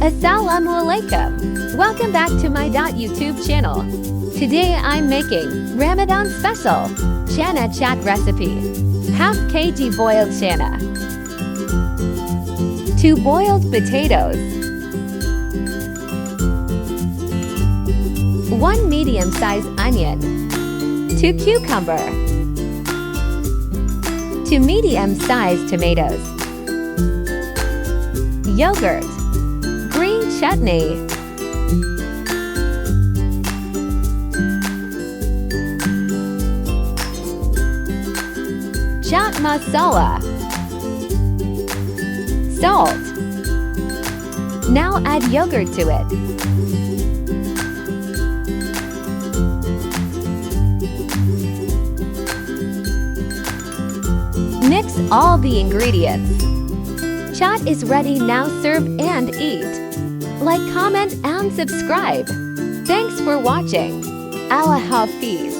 Assalamualaikum. Welcome back to my YouTube channel. Today I'm making Ramadan special Chana Chaat recipe. Half kg boiled chana, 2 boiled potatoes, 1 medium-sized onion, 2 cucumber, 2 medium-sized tomatoes, yogurt, green chutney, chaat masala, salt. Now add yogurt to it. Mix all the ingredients. Chaat is ready, now serve and eat. Like, comment and subscribe. Thanks for watching. Allah hafiz.